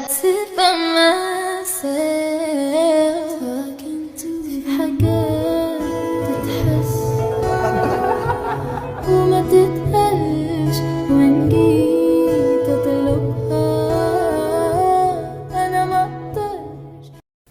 sit by myself talking to حاجات تتحس وما تتقالش وإن جيت أطلبها أنا مقدرش.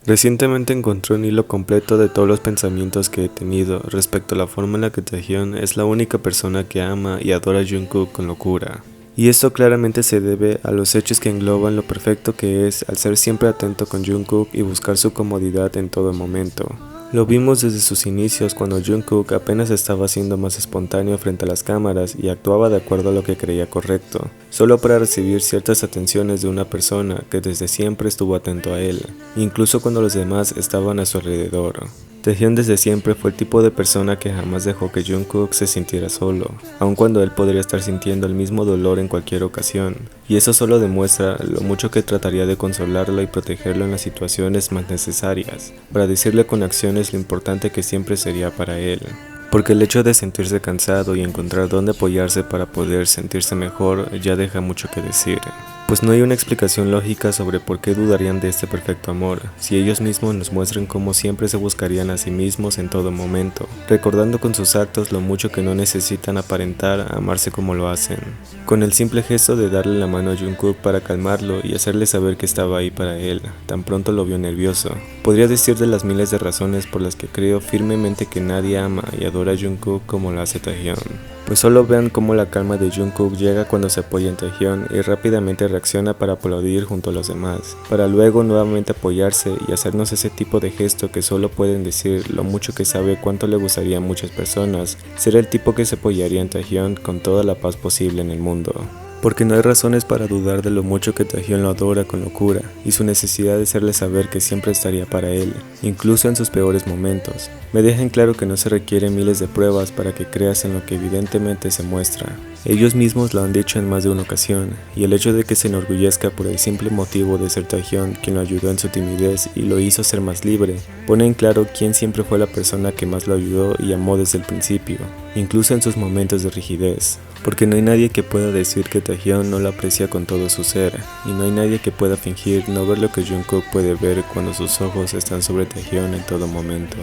Recientemente encontré un hilo completo de todos los pensamientos que he tenido respecto a la forma en la que Taehyun es la única persona que ama y adora a Jungkook con locura. Y esto claramente se debe a los hechos que engloban lo perfecto que es al ser siempre atento con Jungkook y buscar su comodidad en todo momento. Lo vimos desde sus inicios cuando Jungkook apenas estaba siendo más espontáneo frente a las cámaras y actuaba de acuerdo a lo que creía correcto, solo para recibir ciertas atenciones de una persona que desde siempre estuvo atento a él, incluso cuando los demás estaban a su alrededor. Taehyun desde siempre fue el tipo de persona que jamás dejó que Jungkook se sintiera solo, aun cuando él podría estar sintiendo el mismo dolor en cualquier ocasión, y eso solo demuestra lo mucho que trataría de consolarlo y protegerlo en las situaciones más necesarias, para decirle con acciones lo importante que siempre sería para él. Porque el hecho de sentirse cansado y encontrar dónde apoyarse para poder sentirse mejor ya deja mucho que decir. Pues no hay una explicación lógica sobre por qué dudarían de este perfecto amor, si ellos mismos nos muestran cómo siempre se buscarían a sí mismos en todo momento, recordando con sus actos lo mucho que no necesitan aparentar amarse como lo hacen. Con el simple gesto de darle la mano a Jungkook para calmarlo y hacerle saber que estaba ahí para él, tan pronto lo vio nervioso. Podría decir de las miles de razones por las que creo firmemente que nadie ama y adora a Jungkook como lo hace Taehyun. Pues solo vean cómo la calma de Jungkook llega cuando se apoya en Taehyun y rápidamente reacciona para aplaudir junto a los demás, para luego nuevamente apoyarse y hacernos ese tipo de gesto que solo pueden decir lo mucho que sabe cuánto le gustaría a muchas personas ser el tipo que se apoyaría en Taehyun con toda la paz posible en el mundo. Porque no hay razones para dudar de lo mucho que Taehyun lo adora con locura y su necesidad de hacerle saber que siempre estaría para él, incluso en sus peores momentos. Me dejan claro que no se requieren miles de pruebas para que creas en lo que evidentemente se muestra. Ellos mismos lo han dicho en más de una ocasión, y el hecho de que se enorgullezca por el simple motivo de ser Taehyun quien lo ayudó en su timidez y lo hizo ser más libre, pone en claro quién siempre fue la persona que más lo ayudó y amó desde el principio, incluso en sus momentos de rigidez. Porque no hay nadie que pueda decir que Taehyun no lo aprecia con todo su ser, y no hay nadie que pueda fingir no ver lo que Jungkook puede ver cuando sus ojos están sobre Taehyun en todo momento.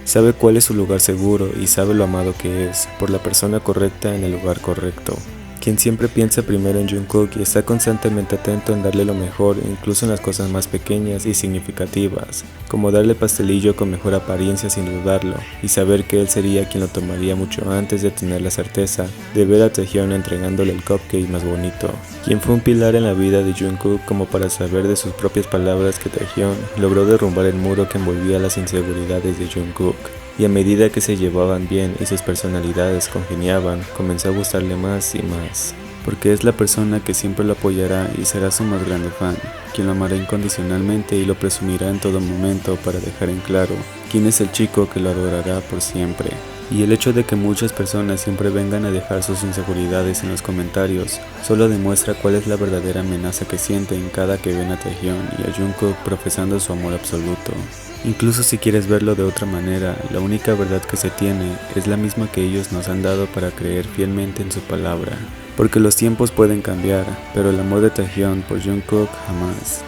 Sabe cuál es su lugar seguro y sabe lo amado que es, por la persona correcta en el lugar correcto. Quien siempre piensa primero en Jungkook y está constantemente atento en darle lo mejor, incluso en las cosas más pequeñas y significativas, como darle pastelillo con mejor apariencia sin dudarlo, y saber que él sería quien lo tomaría mucho antes de tener la certeza de ver a Taehyun entregándole el cupcake más bonito. Quien fue un pilar en la vida de Jungkook como para saber de sus propias palabras que Taehyun logró derrumbar el muro que envolvía las inseguridades de Jungkook. Y a medida que se llevaban bien y sus personalidades congeniaban, comenzó a gustarle más y más. Porque es la persona que siempre lo apoyará y será su más grande fan, quien lo amará incondicionalmente y lo presumirá en todo momento para dejar en claro quién es el chico que lo adorará por siempre. Y el hecho de que muchas personas siempre vengan a dejar sus inseguridades en los comentarios solo demuestra cuál es la verdadera amenaza que sienten cada que ven a Taehyun y a Jungkook profesando su amor absoluto. Incluso si quieres verlo de otra manera, la única verdad que se tiene es la misma que ellos nos han dado para creer fielmente en su palabra. Porque los tiempos pueden cambiar, pero el amor de Taehyun por Jungkook jamás.